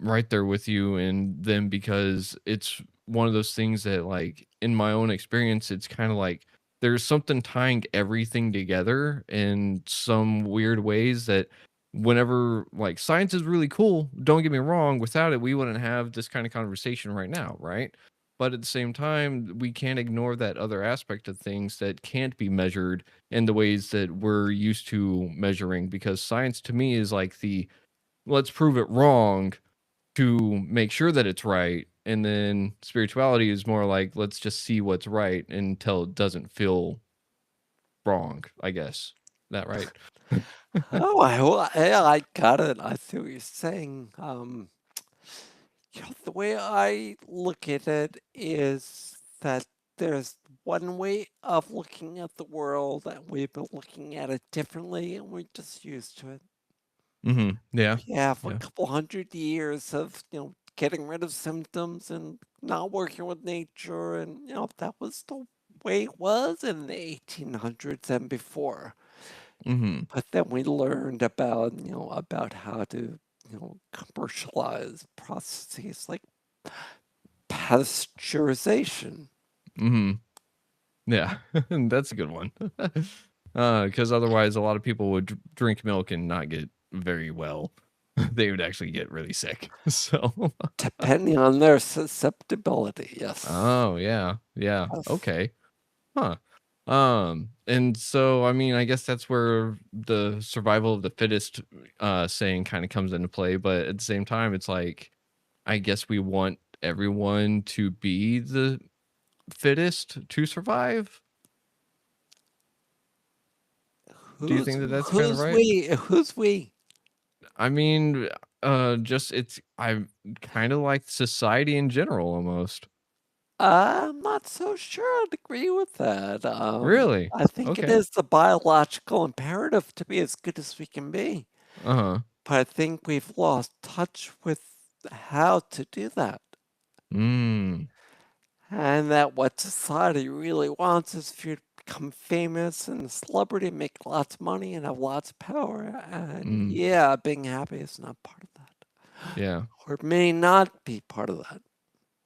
right there with you and them because it's one of those things that like in my own experience it's kind of like there's something tying everything together in some weird ways that whenever like science is really cool, don't get me wrong, without it we wouldn't have this kind of conversation right now, right? But at the same time, we can't ignore that other aspect of things that can't be measured in the ways that we're used to measuring because science to me is like the let's prove it wrong to make sure that it's right, and then spirituality is more like let's just see what's right until it doesn't feel wrong, I guess. That right? Oh, I got it. I see what you're saying. The way I look at it is that there's one way of looking at the world, and we've been looking at it differently, and we're just used to it. Yeah. We have a Yeah. couple hundred years of, getting rid of symptoms and not working with nature, and that was the way it was in the 1800s and before. Mhm. But then we learned about how to, commercialize processes like pasteurization. Mhm. Yeah. That's a good one. Because otherwise a lot of people would drink milk and not get very well. They would actually get really sick. So Depending on their susceptibility, yes. oh, yeah. Yeah. Yes. Okay. Huh. And so, I mean, I guess that's where the survival of the fittest saying kind of comes into play. But at the same time, it's like, I guess we want everyone to be the fittest to survive. Do you Who's think that that's kind of who's right? we? Who's we? I mean, just it's, I kind of like society in general almost. I'm not so sure I'd agree with that. Really? I think it Okay. is the biological imperative to be as good as we can be. Uh huh. But I think we've lost touch with how to do that. Mm. And that what society really wants is for you to become famous and a celebrity, make lots of money and have lots of power. And Mm. yeah, being happy is not part of that. Yeah. Or it may not be part of that.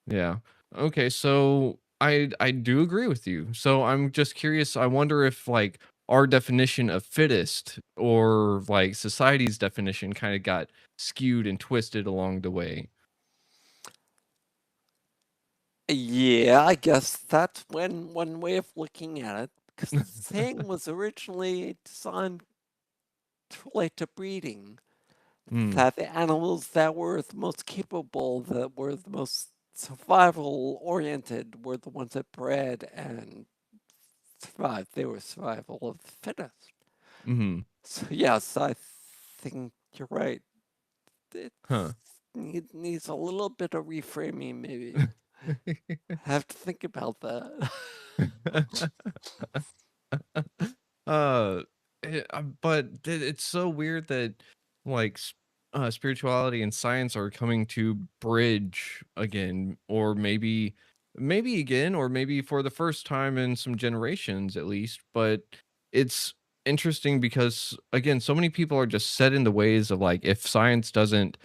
Yeah. Okay, so I do agree with you. So I'm just curious, I wonder if like our definition of fittest or like society's definition kind of got skewed and twisted along the way. Yeah, I guess that's one way of looking at it. Because the saying was originally designed to relate to breeding. Mm, That the animals that were the most capable, that were the most survival oriented, were the ones that bred and survived. They were survival of the fittest. mhm. So yes, I think you're right. It Huh. needs a little bit of reframing, maybe. I have to think about that. uh but it's so weird that like spirituality and science are coming to bridge again, or maybe again, or maybe for the first time in some generations at least. But it's interesting because again, so many people are just set in the ways of like, if science doesn't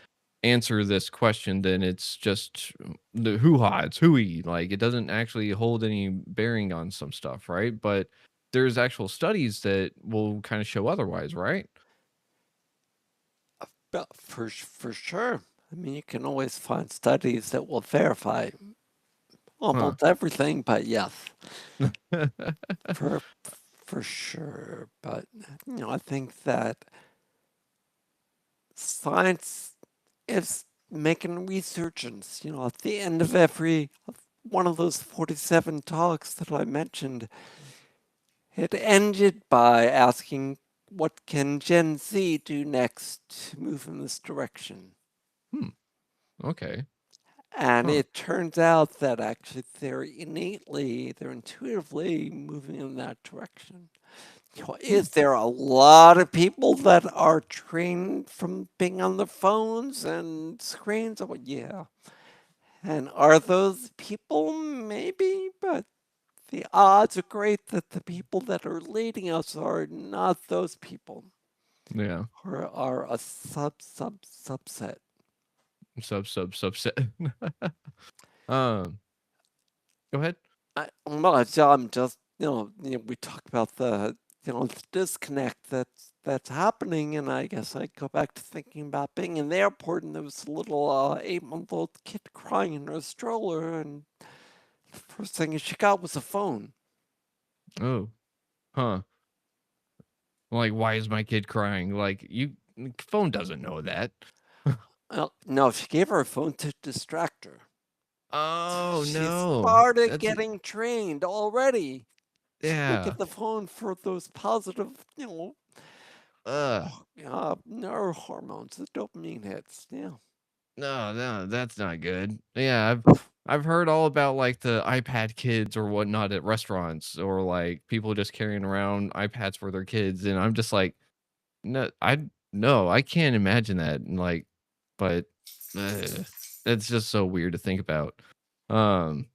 answer this question, then it's just the hoo-ha, it's hooey. Like, it doesn't actually hold any bearing on some stuff, right? But there's actual studies that will kind of show otherwise, right? But for sure. I mean, you can always find studies that will verify Huh. almost everything, but yes, for for sure. But I think that science is making a resurgence. At the end of every one of those 47 talks that I mentioned, it ended by asking, what can Gen Z do next to move in this direction? Hmm. Okay. And Huh. it turns out that actually they're intuitively moving in that direction. Hmm. Is there a lot of people that are trained from being on the phones and screens? Oh, yeah. And are those people? Maybe, but the odds are great that the people that are leading us are not those people, Yeah. or are a subset. Subset. um. Go ahead. I'm just, we talk about the disconnect that's happening, and I guess I go back to thinking about being in the airport, and there was a little 8-month-old kid crying in her stroller, and the first thing she got was a phone. Oh. Huh. Like, why is my kid crying? Like, phone doesn't know that. Well, no, she gave her a phone to distract her. Oh She no. started That's getting trained already to look yeah. at the phone for those positive, Uh. neurohormones, the dopamine hits. Yeah. No, no, that's not good. Yeah, I've heard all about like the iPad kids or whatnot at restaurants, or like people just carrying around iPads for their kids, and I'm just like, no, I can't imagine that. And like, but ugh, it's just so weird to think about. Um,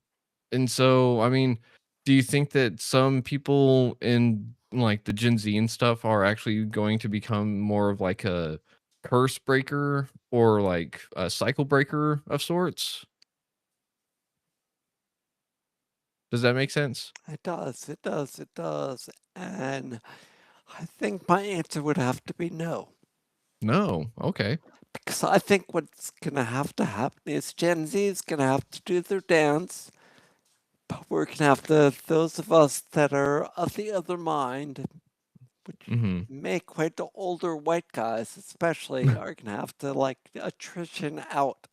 and so I mean, do you think that some people in like the Gen Z and stuff are actually going to become more of like a curse breaker or like a cycle breaker of sorts? Does that make sense? It does, it does, it does. And I think my answer would have to be no. No. Okay. Because I think what's going to have to happen is Gen Z is going to have to do their dance, but we're going to have those of us that are of the other mind, which Mm-hmm. may quite the older white guys especially, are going to have to like attrition out.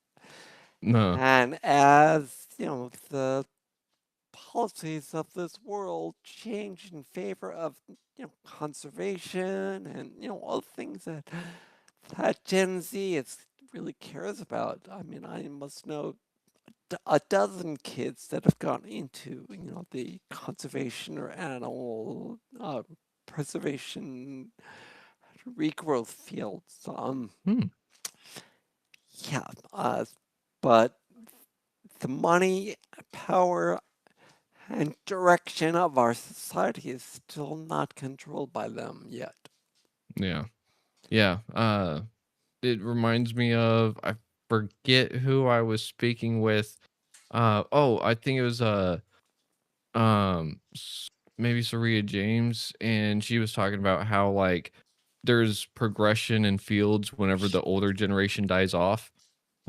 No. And as, the policies of this world change in favor of conservation and all the things that Gen Z really cares about. I mean, I must know a dozen kids that have gone into the conservation or animal preservation regrowth fields. Hmm. Yeah, but the money, power, and direction of our society is still not controlled by them yet. Yeah. Yeah. It reminds me of, I forget who I was speaking with. Oh, I think it was maybe Saria James, and she was talking about how like there's progression in fields whenever the older generation dies off.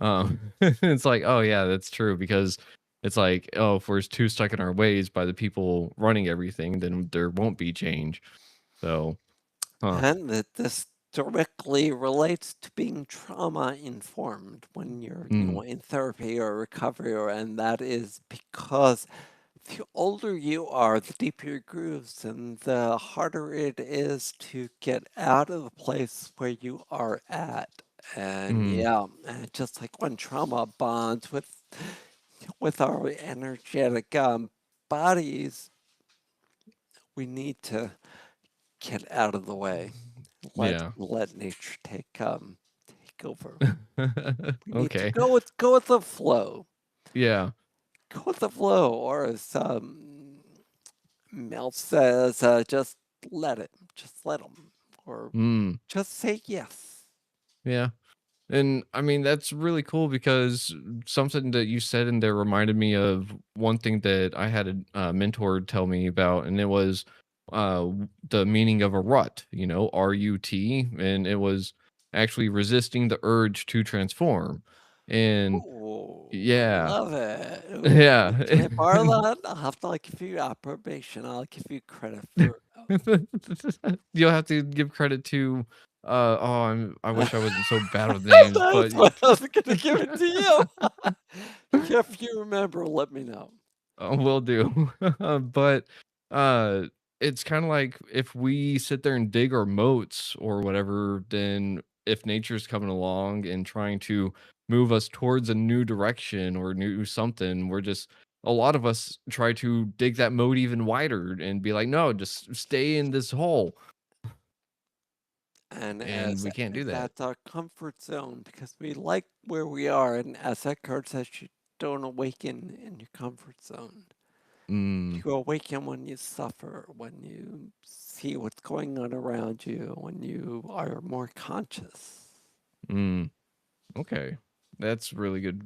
It's like, oh yeah, that's true, because it's like, oh, if we're too stuck in our ways by the people running everything, then there won't be change. So, huh. And that this directly relates to being trauma informed when you're, Mm, in therapy or recovery, and that is because the older you are, the deeper your grooves, and the harder it is to get out of the place where you are at. And mm, yeah, and just like when trauma bonds with our energetic bodies, we need to get out of the way. Yeah. Let nature take over. We need to Okay. go with the flow. Yeah. Go with the flow, or as Mel says, just let it, just let them, or Mm. just say yes. Yeah. And I mean, that's really cool because something that you said in there reminded me of one thing that I had a mentor tell me about, and it was the meaning of a rut, RUT, and it was actually resisting the urge to transform. And Oh, I yeah, love it. Ooh, can yeah. I borrow that? I'll have to like give you approbation. I'll give you credit for. You'll have to give credit to I wish I wasn't so bad with names, but That's what I was gonna give it to you. If you remember, let me know. will do. But uh it's kind of like if we sit there and dig our moats or whatever, then if nature's coming along and trying to move us towards a new direction or new something, we're just a lot of us try to dig that moat even wider and be like, no, just stay in this hole. And And we can't do that. that's our comfort zone because we like where we are. And as that card says, you don't awaken in your comfort zone. Mm, You awaken when you suffer, when you see what's going on around you, when you are more conscious. mm. Okay. That's really good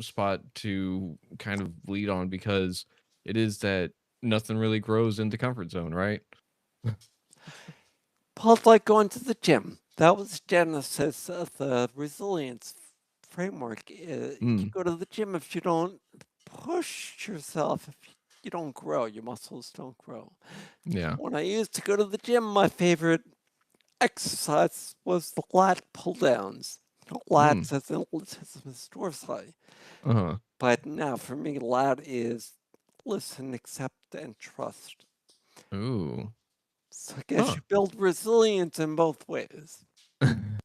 spot to kind of lead on because it is that nothing really grows in the comfort zone, right? Paul's like going to the gym. That was genesis of the resilience framework. You Mm, go to the gym if you don't push yourself, if you don't grow, your muscles don't grow. yeah. When I used to go to the gym, my favorite exercise was the lat pull downs. Mm, Lats as in latissimus dorsi. uh-huh. But now for me, lat is listen, accept, and trust. Ooh. So I guess Huh. you build resilience in both ways.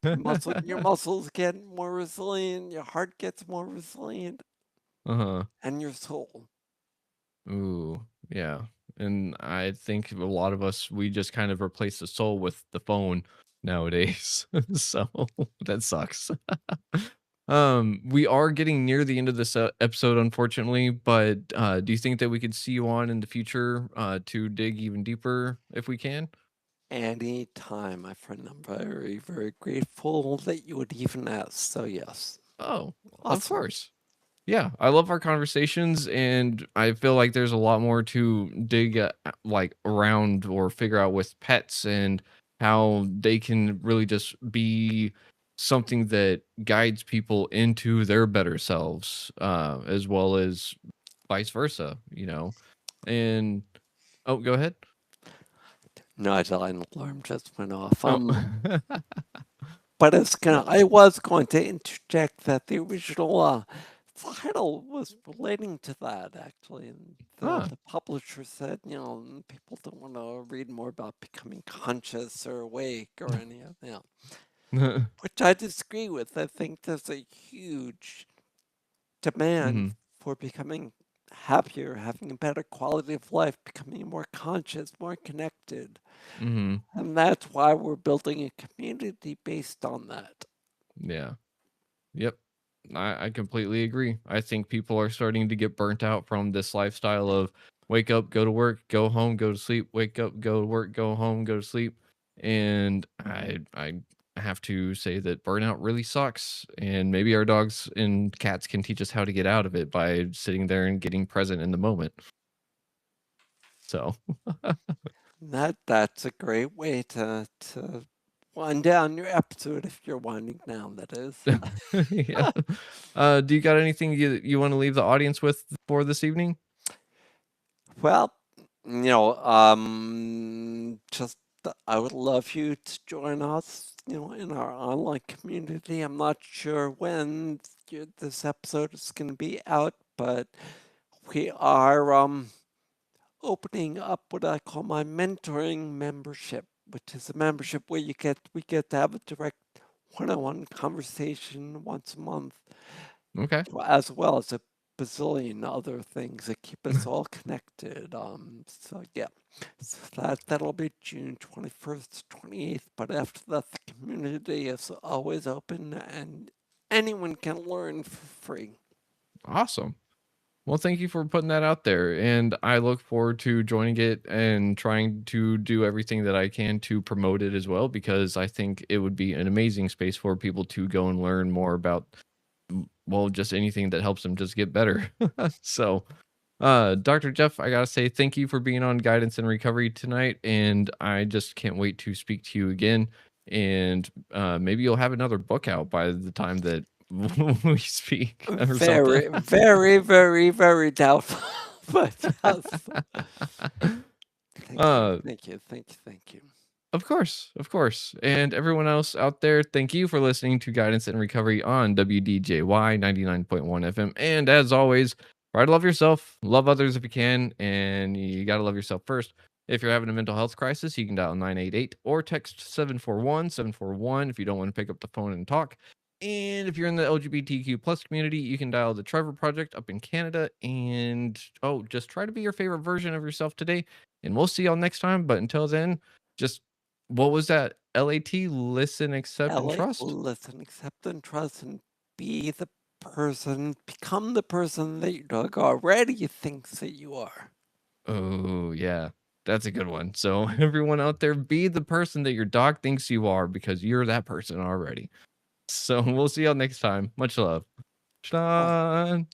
Your muscles get more resilient, your heart gets more resilient, Uh-huh. and your soul. Ooh. Yeah. And I think a lot of us we just kind of replace the soul with the phone nowadays. So that sucks. We are getting near the end of this episode, unfortunately, but do you think that we could see you on in the future to dig even deeper if we can? Anytime, my friend, I'm very, very grateful that you would even ask. So, yes, Oh, of awesome. course. Yeah, I love our conversations, and I feel like there's a lot more to dig like around or figure out with pets and how they can really just be something that guides people into their better selves, as well as vice versa, And oh, go ahead. No, an alarm just went off. Oh, But no. I was going to interject that the original title was relating to that actually, and Ah. the publisher said, people don't want to read more about becoming conscious or awake or any of that, which I disagree with. I think there's a huge demand Mhm. for becoming happier, having a better quality of life, becoming more conscious, more connected. Mhm. And that's why we're building a community based on that. Yeah. Yep. I completely agree. I think people are starting to get burnt out from this lifestyle of wake up, go to work, go home, go to sleep, wake up, go to work, go home, go to sleep. And I have to say that burnout really sucks. And maybe our dogs and cats can teach us how to get out of it by sitting there and getting present in the moment. So That's a great way to wind down your episode if you're winding down, that is. yeah. Do you got anything you want to leave the audience with for this evening? Well, just I would love you to join us, in our online community. I'm not sure when this episode is going to be out, but we are opening up what I call my mentoring membership, which is a membership where we get to have a direct one-on-one conversation once a month, Okay. as well as a bazillion other things that keep us all connected. So yeah, so that'll be June 21st, 28th. But after that, the community is always open, and anyone can learn for free. Awesome. Well, thank you for putting that out there. And I look forward to joining it and trying to do everything that I can to promote it as well, because I think it would be an amazing space for people to go and learn more about, well, just anything that helps them just get better. So, Dr. Jeff, I gotta say thank you for being on Guidance and Recovery tonight. And I just can't wait to speak to you again. And maybe you'll have another book out by the time that we speak or something. Very, very, very, very doubtful. But yes, thank you, uh, thank you, thank you, thank you. Of course, of course. And everyone else out there, thank you for listening to Guidance and Recovery on WDJY 99.1 FM. And as always, try to love yourself, love others if you can, and you got to love yourself first. If you're having a mental health crisis, you can dial 988 or text 741 if you don't want to pick up the phone and talk. And if you're in the LGBTQ plus community, you can dial the Trevor Project up in Canada. And just try to be your favorite version of yourself today. And we'll see y'all next time. But until then, just what was that? LAT, listen, accept, and LA, trust? listen, accept, and trust, and become the person that your dog already thinks that you are. Oh, yeah. That's a good one. So, everyone out there, be the person that your dog thinks you are, because you're that person already. So, we'll see y'all next time. Much love. Oh, Sean.